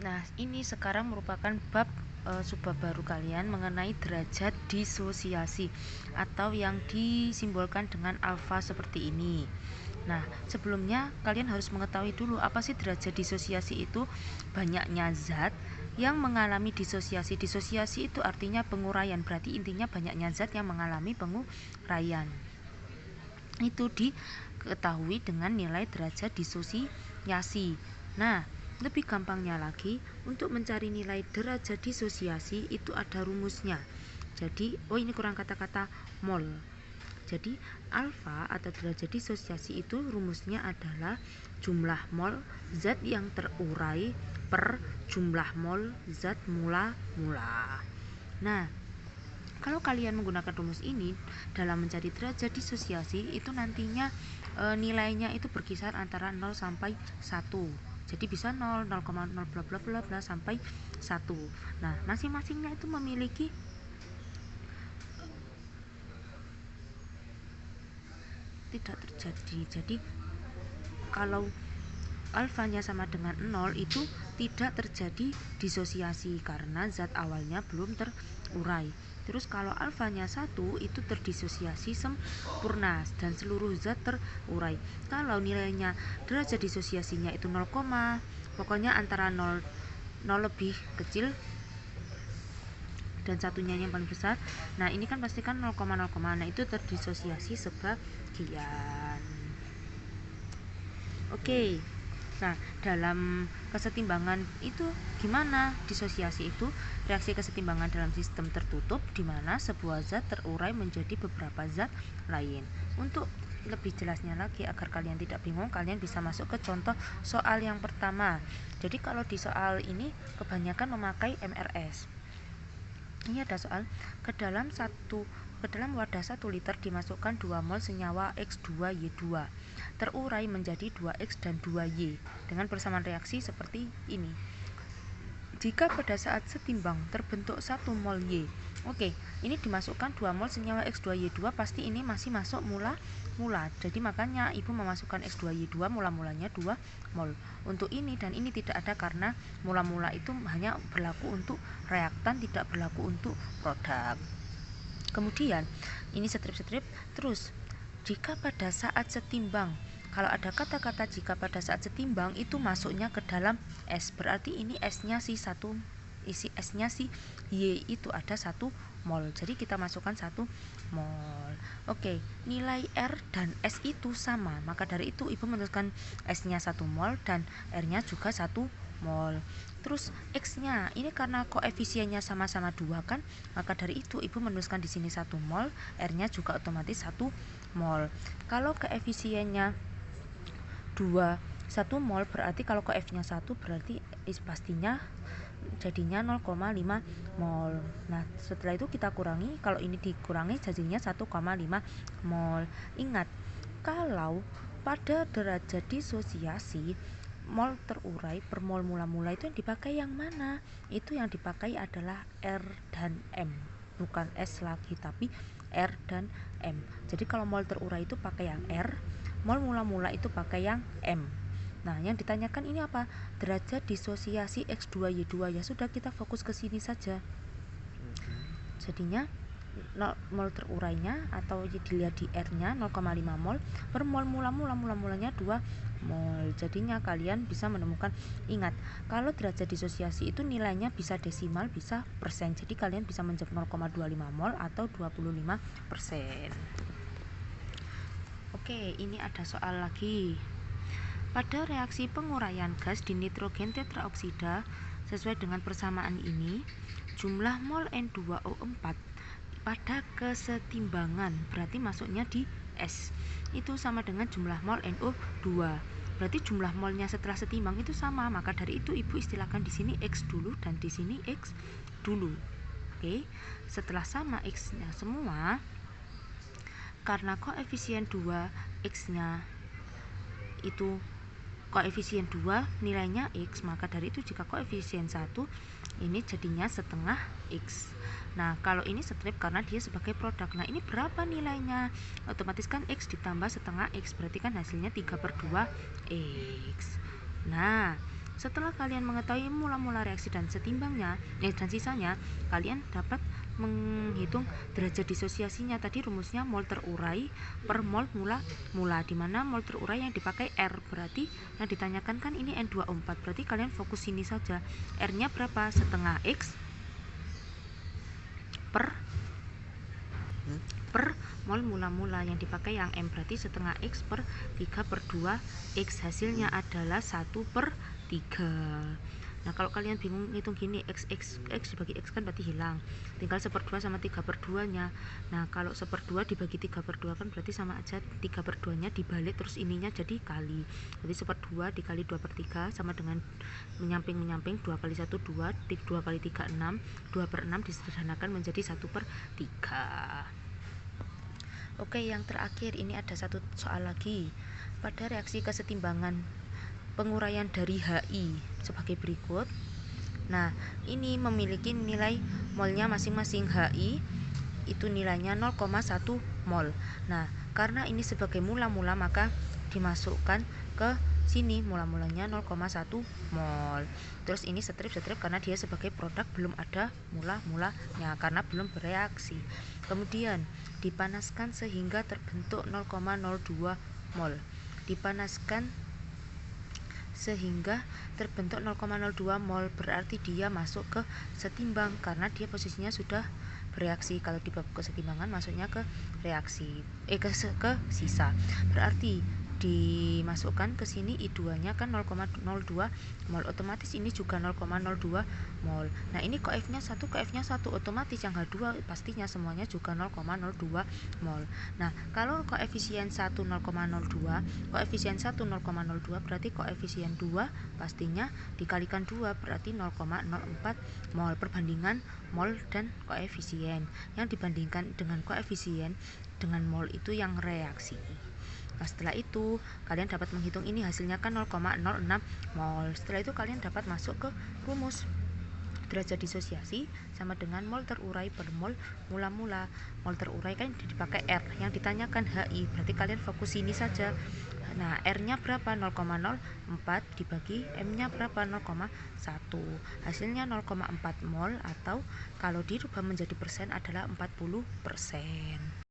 Nah, ini sekarang merupakan bab subbab baru kalian mengenai derajat disosiasi atau yang disimbolkan dengan alfa seperti ini. Nah, sebelumnya kalian harus mengetahui dulu apa sih derajat disosiasi itu. Banyaknya zat yang mengalami disosiasi. Disosiasi itu artinya penguraian, berarti intinya banyaknya zat yang mengalami penguraian. Itu diketahui dengan nilai derajat disosiasi. Nah, lebih gampangnya lagi, untuk mencari nilai derajat disosiasi itu ada rumusnya. Jadi, ini kurang kata-kata mol. Jadi, alfa atau derajat disosiasi itu rumusnya adalah jumlah mol zat yang terurai per jumlah mol zat mula-mula. Nah, kalau kalian menggunakan rumus ini dalam mencari derajat disosiasi, itu nantinya nilainya itu berkisar antara 0 sampai 1. Jadi bisa 0, 0,0 bla bla bla bla sampai 1. Nah, masing-masingnya itu memiliki tidak terjadi. Jadi kalau alfanya sama dengan 0 itu tidak terjadi disosiasi karena zat awalnya belum terurai. Terus kalau alfanya 1 itu terdisosiasi sempurna dan seluruh zat terurai. Kalau nilainya derajat disosiasinya itu 0, pokoknya antara 0 lebih kecil dan satunya yang paling besar. Nah, ini kan pasti kan 0, 0, nah itu terdisosiasi sebagian. Oke. Nah, dalam kesetimbangan itu gimana disosiasi itu? Reaksi kesetimbangan dalam sistem tertutup di mana sebuah zat terurai menjadi beberapa zat lain. Untuk lebih jelasnya lagi agar kalian tidak bingung, kalian bisa masuk ke contoh soal yang pertama. Jadi kalau di soal ini kebanyakan memakai MRS. Ini ada soal, ke dalam wadah 1 liter dimasukkan 2 mol senyawa X2Y2 terurai menjadi 2X dan 2Y dengan persamaan reaksi seperti ini. Jika pada saat setimbang terbentuk 1 mol Y. Oke, ini dimasukkan 2 mol senyawa X2Y2, pasti ini masih masuk mula. Jadi makanya ibu memasukkan X2Y2 mula-mulanya 2 mol. Untuk ini dan ini tidak ada karena mula-mula itu hanya berlaku untuk reaktan, tidak berlaku untuk produk. Kemudian ini strip-strip terus. Jika pada saat setimbang, kalau ada kata-kata jika pada saat setimbang itu masuknya ke dalam S, berarti ini S-nya si satu, isi S-nya si Y itu ada 1 mol. Jadi kita masukkan 1 mol. Oke, nilai R dan S itu sama, maka dari itu ibu menuliskan S-nya 1 mol dan R-nya juga 1 mol. Terus X-nya ini karena koefisiennya sama-sama 2 kan, maka dari itu ibu menuliskan di sini 1 mol, R-nya juga otomatis 1 mol. Kalau koefisiennya 2 1 mol berarti kalau koef-nya 1 berarti pastinya jadinya 0,5 mol. Nah, setelah itu kita kurangi, kalau ini dikurangi jadinya 1,5 mol. Ingat, kalau pada derajat disosiasi mol terurai per mol mula-mula itu yang dipakai yang mana? Itu yang dipakai adalah R dan M, bukan S lagi tapi R dan M. Jadi kalau mol terurai itu pakai yang R, mol mula-mula itu pakai yang M. Nah, yang ditanyakan ini apa? Derajat disosiasi X2Y2. Ya sudah, kita fokus ke sini saja. Jadinya mol terurainya atau dilihat di R-nya 0,5 mol per mol mulanya 2 mol. Jadinya kalian bisa menemukan, ingat, kalau derajat disosiasi itu nilainya bisa desimal, bisa persen. Jadi kalian bisa menjawab 0,25 mol atau 25%. Oke, ini ada soal lagi. Pada reaksi penguraian gas di nitrogen tetraoksida sesuai dengan persamaan ini, jumlah mol N2O4 pada kesetimbangan berarti masuknya di S itu sama dengan jumlah mol NO2. Berarti jumlah molnya setelah setimbang itu sama, maka dari itu ibu istilahkan di sini X dulu dan di sini X dulu. Oke, setelah sama X-nya semua, karena koefisien 2 X-nya itu koefisien 2 nilainya X, maka dari itu jika koefisien 1 ini jadinya setengah X. Nah, kalau ini strip karena dia sebagai produk. Nah, ini berapa nilainya? Otomatis kan X ditambah setengah X, berarti kan hasilnya 3/2 X. Nah, Setelah kalian mengetahui mula-mula reaksi dan setimbangnya, dan sisanya, kalian dapat menghitung derajat disosiasinya. Tadi rumusnya mol terurai per mol mula, di mana mol terurai yang dipakai R, berarti yang ditanyakan kan ini N2O4, berarti kalian fokus sini saja. R-nya berapa? Setengah X per mol mula-mula, yang dipakai yang M, berarti setengah X per 3/2 X, hasilnya adalah 1/3. Nah kalau kalian bingung ngitung gini, X dibagi X kan berarti hilang, tinggal 1/2 sama 3/2 nya. Nah kalau 1/2 dibagi 3/2 kan berarti sama aja, 3/2 nya dibalik terus ininya jadi kali, jadi 1/2 dikali 2/3 sama dengan menyamping 2 kali 1 2, 2 kali 3 6, 2/6 disederhanakan menjadi 1/3. Oke, yang terakhir ini ada satu soal lagi. Pada reaksi kesetimbangan penguraian dari HI sebagai berikut. Nah, ini memiliki nilai molnya masing-masing. HI itu nilainya 0,1 mol. Nah, karena ini sebagai mula-mula maka dimasukkan ke sini mula-mulanya 0,1 mol. Terus ini strip karena dia sebagai produk belum ada mula-mulanya karena belum bereaksi. Kemudian dipanaskan sehingga terbentuk 0,02 mol. Dipanaskan sehingga terbentuk 0,02 mol berarti dia masuk ke setimbang karena dia posisinya sudah bereaksi. Kalau di bab kesetimbangan masuknya ke reaksi ke sisa, berarti dimasukkan ke sini I2 nya kan 0,02 mol, otomatis ini juga 0,02 mol. Nah ini koef-nya 1, otomatis yang H2 pastinya semuanya juga 0,02 mol. Nah kalau koefisien 1 0,02, koefisien 1 0,02 berarti koefisien 2 pastinya dikalikan 2 berarti 0,04 mol. Perbandingan mol dan koefisien, yang dibandingkan dengan koefisien dengan mol itu yang reaksi. Nah setelah itu kalian dapat menghitung ini hasilnya kan 0,06 mol. Setelah itu kalian dapat masuk ke rumus derajat disosiasi sama dengan mol terurai per mol mula-mula. Mol terurai kan dipakai R, yang ditanyakan HI, berarti kalian fokus ini saja. Nah R-nya berapa? 0,04 dibagi M-nya berapa? 0,1, hasilnya 0,4 mol, atau kalau dirubah menjadi persen adalah 40%.